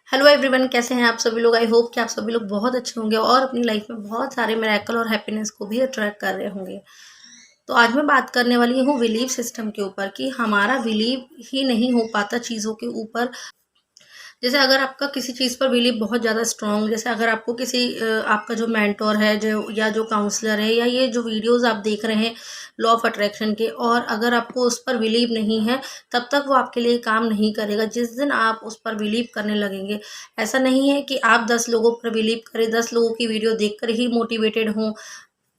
Hello everyone, कैसे हैं आप सभी लोग। आई होप कि आप सभी लोग बहुत अच्छे होंगे और अपनी लाइफ में बहुत सारे मिरेकल और हैप्पीनेस को भी अट्रैक्ट कर रहे होंगे। तो आज मैं बात करने वाली हूँ बिलीव सिस्टम के ऊपर कि हमारा बिलीव ही नहीं हो पाता चीज़ों के ऊपर। जैसे अगर आपका किसी चीज़ पर बिलीव बहुत ज़्यादा स्ट्रॉन्ग, जैसे अगर आपको किसी आपका जो मेंटोर है जो या जो काउंसलर है या ये जो वीडियोस आप देख रहे हैं लॉ ऑफ अट्रैक्शन के, और अगर आपको उस पर बिलीव नहीं है तब तक वो आपके लिए काम नहीं करेगा। जिस दिन आप उस पर बिलीव करने लगेंगे, ऐसा नहीं है कि आप 10 लोगों पर बिलीव करें, 10 लोगों की वीडियो देखकर ही मोटिवेटेड हों।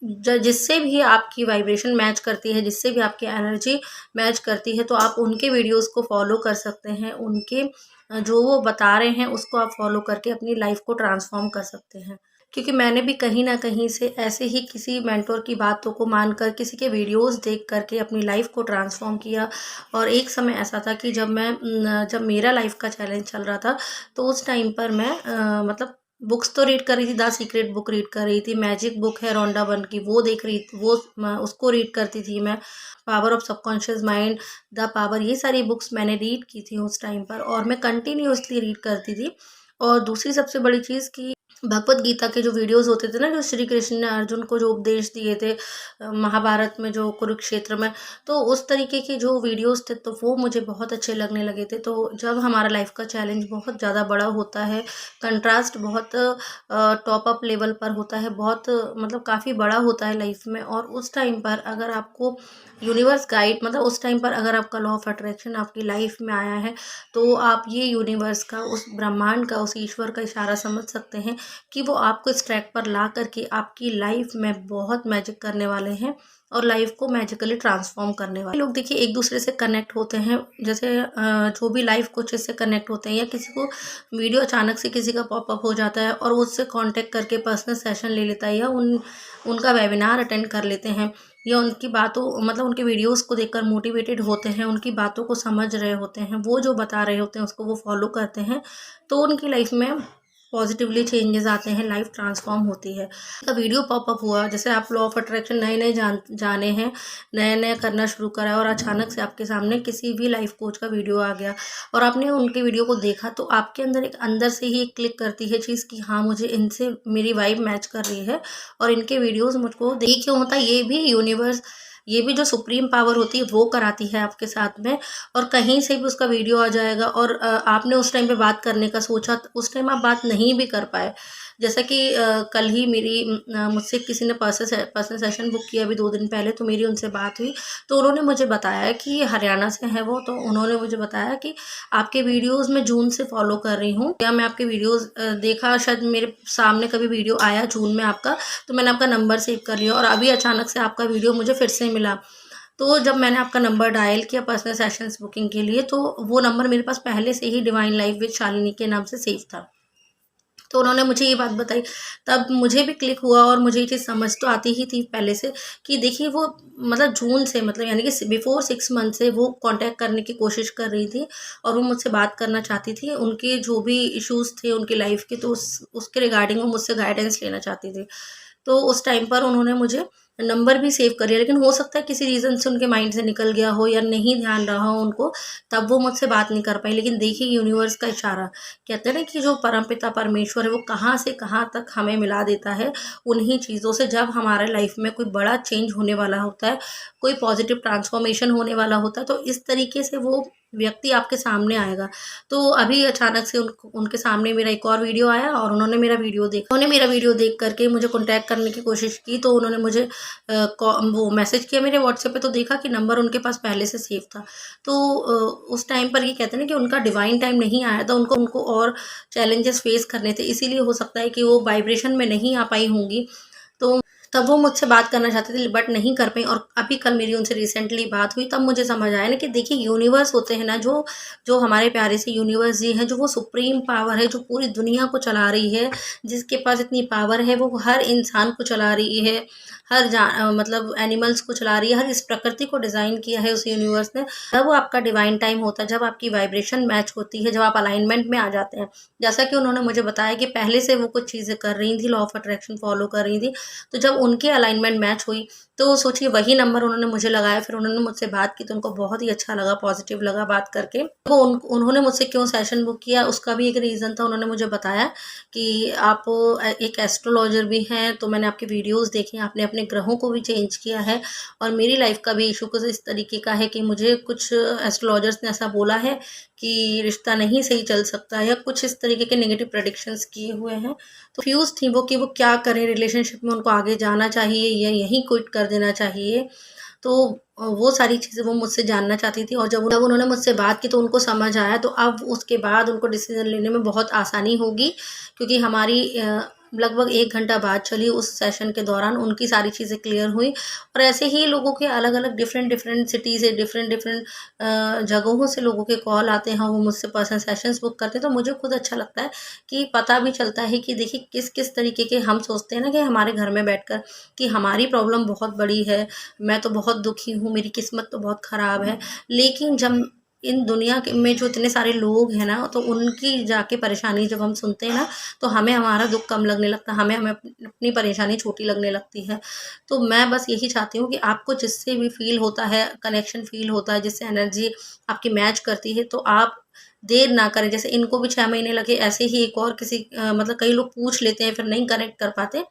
जिससे भी आपकी वाइब्रेशन मैच करती है, जिससे भी आपकी एनर्जी मैच करती है, तो आप उनके वीडियोस को फॉलो कर सकते हैं। उनके जो वो बता रहे हैं उसको आप फॉलो करके अपनी लाइफ को ट्रांसफॉर्म कर सकते हैं। क्योंकि मैंने भी कहीं न कहीं से ऐसे ही किसी मेंटर की बातों को मानकर, किसी के वीडियोस देख कर के अपनी लाइफ को ट्रांसफॉर्म किया। और एक समय ऐसा था कि जब मेरा लाइफ का चैलेंज चल रहा था, तो उस टाइम पर मैं मतलब बुक्स तो रीड कर रही थी। द सीक्रेट बुक रीड कर रही थी, मैजिक बुक है रोंडा बर्न की, वो देख रही थी, वो उसको रीड करती थी मैं। Power of subconscious mind, the power, ये सारी बुक्स मैंने रीड की थी उस टाइम पर और मैं कंटिन्यूअसली रीड करती थी। और दूसरी सबसे बड़ी चीज़ कि भगवत गीता के जो वीडियोस होते थे ना, जो श्री कृष्ण ने अर्जुन को जो उपदेश दिए थे महाभारत में, जो कुरुक्षेत्र में, तो उस तरीके के जो वीडियोस थे तो वो मुझे बहुत अच्छे लगने लगे थे। तो जब हमारा लाइफ का चैलेंज बहुत ज़्यादा बड़ा होता है, कंट्रास्ट बहुत टॉप अप लेवल पर होता है, बहुत मतलब काफ़ी बड़ा होता है लाइफ में, और उस टाइम पर अगर आपको यूनिवर्स गाइड, मतलब उस टाइम पर अगर आपका लॉ ऑफ अट्रैक्शन आपकी लाइफ में आया है, तो आप ये यूनिवर्स का, उस ब्रह्मांड का, उस ईश्वर का इशारा समझ सकते हैं कि वो आपको इस ट्रैक पर ला करके आपकी लाइफ में बहुत मैजिक करने वाले हैं और लाइफ को मैजिकली ट्रांसफॉर्म करने वाले। लोग देखिए एक दूसरे से कनेक्ट होते हैं, जैसे जो भी लाइफ कोचेस से कनेक्ट होते हैं, या किसी को वीडियो अचानक से किसी का पॉपअप हो जाता है और उससे कांटेक्ट करके पर्सनल सेशन ले लेता है, या उनका वेबिनार अटेंड कर लेते हैं, या उनकी बातों, मतलब उनके वीडियोस को देखकर मोटिवेटेड होते हैं, उनकी बातों को समझ रहे होते हैं, वो जो बता रहे होते हैं उसको वो फॉलो करते हैं, तो उनकी लाइफ में पॉजिटिवली चेंजेस आते हैं, लाइफ ट्रांसफॉर्म होती है। का वीडियो पॉपअप हुआ, जैसे आप लॉ ऑफ अट्रैक्शन नए नए जाने हैं, नए नए करना शुरू करा है, और अचानक से आपके सामने किसी भी लाइफ कोच का वीडियो आ गया और आपने उनके वीडियो को देखा, तो आपके अंदर एक अंदर से ही एक क्लिक करती है चीज़ कि हाँ, मुझे इनसे मेरी वाइब मैच कर रही है और इनके वीडियोस मुझको देख। क्यों होता है ये भी यूनिवर्स, ये भी जो सुप्रीम पावर होती है वो कराती है आपके साथ में। और कहीं से भी उसका वीडियो आ जाएगा और आपने उस टाइम पे बात करने का सोचा, तो उस टाइम आप बात नहीं भी कर पाए। जैसा कि कल ही मुझसे किसी ने पर्सनल सेशन बुक किया अभी 2 दिन पहले, तो मेरी उनसे बात हुई। तो उन्होंने मुझे बताया कि हरियाणा से हैं वो, तो उन्होंने मुझे बताया कि आपके वीडियोज़ मैं जून से फॉलो कर रही हूँ, या मैं आपके वीडियोज़ देखा, शायद मेरे सामने कभी वीडियो आया जून में आपका, तो मैंने आपका नंबर सेव कर लिया और अभी अचानक से आपका वीडियो मुझे फिर से मिला। तो जब मैंने आपका नंबर डायल किया पर्सनल सेशंस बुकिंग के लिए, तो वो नंबर मेरे पास पहले से ही डिवाइन लाइफ विद शालिनी के नाम से सेव था। तो उन्होंने मुझे ये बात बताई, तब मुझे भी क्लिक हुआ और मुझे ये चीज़ समझ तो आती ही थी पहले से कि देखिए वो, मतलब जून से, मतलब यानी कि बिफोर 6 मंथ से वो कांटेक्ट करने की कोशिश कर रही थी और वो मुझसे बात करना चाहती थी। उनके जो भी इश्यूज़ थे उनकी लाइफ़ के, तो उसके रिगार्डिंग वो मुझसे गाइडेंस लेना चाहती थी। तो उस टाइम पर उन्होंने मुझे नंबर भी सेव कर लिया, लेकिन हो सकता है किसी रीज़न से उनके माइंड से निकल गया हो या नहीं ध्यान रहा हो उनको, तब वो मुझसे बात नहीं कर पाई। लेकिन देखिए यूनिवर्स का इशारा, कहते हैं ना कि जो परमपिता परमेश्वर है वो कहाँ से कहाँ तक हमें मिला देता है उन्हीं चीज़ों से। जब हमारे लाइफ में कोई बड़ा चेंज होने वाला होता है, कोई पॉजिटिव ट्रांसफॉर्मेशन होने वाला होता है, तो इस तरीके से वो व्यक्ति आपके सामने आएगा। तो अभी अचानक से उनके सामने मेरा एक और वीडियो आया और उन्होंने मेरा वीडियो देखा। उन्होंने मेरा वीडियो देख करके मुझे कॉन्टैक्ट करने की कोशिश की, तो उन्होंने मुझे वो मैसेज किया मेरे व्हाट्सएप पे, तो देखा कि नंबर उनके पास पहले से सेव था। तो उस टाइम पर ये कहते हैं ना कि उनका डिवाइन टाइम नहीं आया था, उनको उनको और चैलेंजेस फेस करने थे, इसीलिए हो सकता है कि वो वाइब्रेशन में नहीं आ पाई होंगी। तो तब वो मुझसे बात करना चाहते थे बट नहीं कर पाई, और अभी कल मेरी उनसे रिसेंटली बात हुई, तब मुझे समझ आया ना कि देखिए यूनिवर्स होते हैं ना, जो जो हमारे प्यारे से यूनिवर्स जी हैं, जो वो सुप्रीम पावर है, जो पूरी दुनिया को चला रही है, जिसके पास इतनी पावर है, वो हर इंसान को चला रही है, मतलब एनिमल्स को चला रही है, हर इस प्रकृति को डिज़ाइन किया है उस यूनिवर्स ने। जब वो आपका डिवाइन टाइम होता है, जब आपकी वाइब्रेशन मैच होती है, जब आप अलाइनमेंट में आ जाते हैं, जैसा कि उन्होंने मुझे बताया कि पहले से वो कुछ चीज़ें कर रही थी, लॉ ऑफ अट्रैक्शन फॉलो कर रही थी, तो जब उनकी अलाइनमेंट मैच हुई, तो सोचिए वही नंबर उन्होंने मुझे लगाया, फिर उन्होंने मुझसे बात की तो उनको बहुत ही अच्छा लगा, पॉजिटिव लगा बात करके। वो उन्होंने मुझसे क्यों सेशन बुक किया, उसका भी एक रीज़न था। उन्होंने मुझे बताया कि आप एक एस्ट्रोलॉजर भी हैं, तो मैंने आपके वीडियोज़ देखे, आपने अपने ग्रहों को भी चेंज किया है और मेरी लाइफ़ का भी इश्यू कुछ इस तरीके का है कि मुझे कुछ एस्ट्रोलॉजर्स ने ऐसा बोला है कि रिश्ता नहीं सही चल सकता या कुछ इस तरीके के नेगेटिव प्रेडिक्शंस किए हुए हैं। तो फ्यूज़ थी वो कि वो क्या करें रिलेशनशिप में, उनको आगे जाना चाहिए या यहीं क्विट कर देना चाहिए। तो वो सारी चीज़ें वो मुझसे जानना चाहती थी और जब उन्होंने मुझसे बात की तो उनको समझ आया, तो अब उसके बाद उनको डिसीज़न लेने में बहुत आसानी होगी, क्योंकि हमारी लगभग 1 घंटा बात चली। उस सेशन के दौरान उनकी सारी चीज़ें क्लियर हुई और ऐसे ही लोगों के अलग-अलग डिफरेंट सिटी से डिफरेंट जगहों से लोगों के कॉल आते हैं, वो मुझसे पर्सनल सेशंस बुक करते हैं। तो मुझे खुद अच्छा लगता है कि पता भी चलता है कि देखिए किस-किस तरीके के हम सोचते हैं ना कि हमारे घर में बैठकर कि हमारी प्रॉब्लम बहुत बड़ी है, मैं तो बहुत दुखी हूँ, मेरी किस्मत तो बहुत ख़राब है। लेकिन जब इन दुनिया के में जो इतने सारे लोग हैं ना, तो उनकी जाके परेशानी जब हम सुनते हैं ना, तो हमें हमारा दुःख कम लगने लगता है, हमें हमें अपनी परेशानी छोटी लगने लगती है। तो मैं बस यही चाहती हूँ कि आपको जिससे भी फ़ील होता है, कनेक्शन फ़ील होता है, जिससे एनर्जी आपकी मैच करती है, तो आप देर ना करें। जैसे इनको भी 6 महीने लगे, ऐसे ही एक और किसी मतलब कई लोग पूछ लेते हैं, फिर नहीं कनेक्ट कर पाते,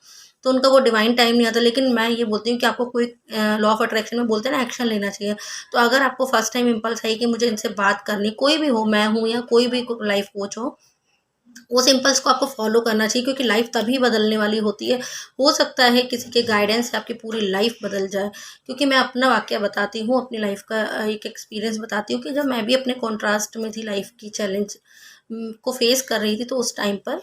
तो उनका वो डिवाइन टाइम नहीं आता। लेकिन मैं ये बोलती हूँ कि आपको कोई लॉ ऑफ अट्रैक्शन में बोलते हैं ना, एक्शन लेना चाहिए। तो अगर आपको फर्स्ट टाइम इम्पल्स आई कि मुझे इनसे बात करनी, कोई भी हो, मैं हूँ या कोई भी लाइफ कोच हो, उस इम्पल्स को आपको फॉलो करना चाहिए, क्योंकि लाइफ तभी बदलने वाली होती है। हो सकता है किसी के गाइडेंस से आपकी पूरी लाइफ बदल जाए। क्योंकि मैं अपना वाकया बताती हूँ, अपनी लाइफ का एक एक्सपीरियंस बताती हूँ कि जब मैं भी अपने कॉन्ट्रास्ट में थी, लाइफ की चैलेंज को फेस कर रही थी, तो उस टाइम पर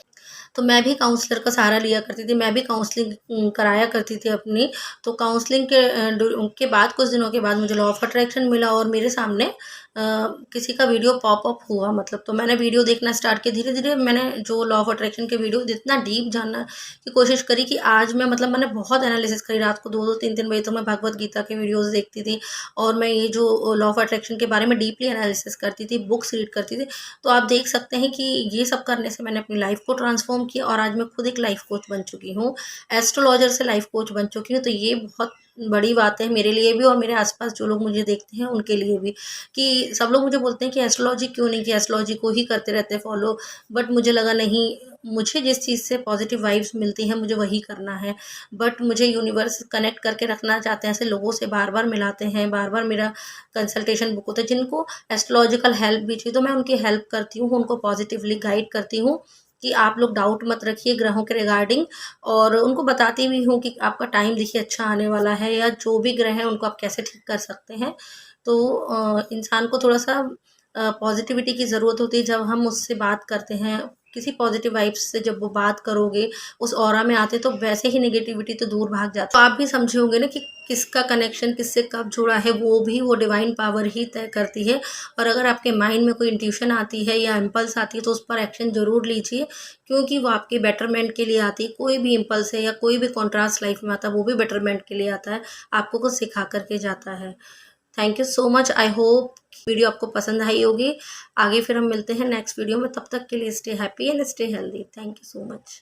तो मैं भी काउंसलर का सहारा लिया करती थी, मैं भी काउंसलिंग कराया करती थी अपनी। तो काउंसलिंग के बाद कुछ दिनों के बाद मुझे लॉ ऑफ अट्रैक्शन मिला और मेरे सामने किसी का वीडियो पॉप अप हुआ, मतलब तो मैंने वीडियो देखना स्टार्ट किया। धीरे-धीरे मैंने जो लॉ ऑफ अट्रैक्शन के वीडियो जितना डीप जानना की कोशिश करी कि आज मैं मतलब मैंने बहुत एनालिसिस करी, रात को 2-2 3-3 बजे तक मैं भगवत गीता के वीडियोज़ देखती थी और मैं ये जो लॉ ऑफ अट्रैक्शन के बारे में डीपली एनालिसिस करती थी, बुक्स रीड करती थी। तो आप देख सकते हैं कि ये सब करने से मैंने अपनी लाइफ को ट्रांसफ़ॉर्म किया और आज मैं खुद एक लाइफ कोच बन चुकी हूँ। एस्ट्रोलॉजर से लाइफ कोच बन चुकी हूँ, तो ये बहुत बड़ी बात है मेरे लिए भी और मेरे आस-पास जो लोग मुझे देखते हैं उनके लिए भी, कि सब लोग मुझे बोलते हैं कि एस्ट्रोलॉजी क्यों नहीं किया, एस्ट्रोलॉजी को ही करते रहते हैं फ़ॉलो। बट मुझे लगा नहीं, मुझे जिस चीज़ से पॉज़िटिव वाइब्स मिलती हैं मुझे वही करना है। बट मुझे यूनिवर्स कनेक्ट करके रखना चाहते हैं, ऐसे लोगों से बार-बार मिलाते हैं, बार-बार मेरा कंसल्टेशन बुक होता है, जिनको एस्ट्रोलॉजिकल हेल्प भी चाहिए तो मैं उनकी हेल्प करती हूँ, उनको पॉजिटिवली गाइड करती हूँ कि आप लोग डाउट मत रखिए ग्रहों के रिगार्डिंग। और उनको बताती भी हूँ कि आपका टाइम देखिए अच्छा आने वाला है, या जो भी ग्रह हैं उनको आप कैसे ठीक कर सकते हैं। तो इंसान को थोड़ा-सा पॉजिटिविटी की ज़रूरत होती है। जब हम उससे बात करते हैं, किसी पॉजिटिव वाइब्स से जब वो बात करोगे, उस ऑरा में आते, तो वैसे ही नेगेटिविटी तो दूर भाग जाती है। तो आप भी समझे होंगे ना कि किसका कनेक्शन किससे कब जुड़ा है, वो डिवाइन पावर ही तय करती है। और अगर आपके माइंड में कोई इंट्यूशन आती है या इम्पल्स आती है, तो उस पर एक्शन ज़रूर लीजिए, क्योंकि वो आपके बेटरमेंट के लिए आती है। कोई भी इम्पल्स है या कोई भी कॉन्ट्रास्ट लाइफ में आता है, वो भी बेटरमेंट के लिए आता है, आपको कुछ सिखा कर के जाता है। Thank you so much. I hope video आपको पसंद आई होगी। आगे फिर हम मिलते हैं नेक्स्ट वीडियो में, तब तक के लिए stay happy and stay healthy. Thank you so much.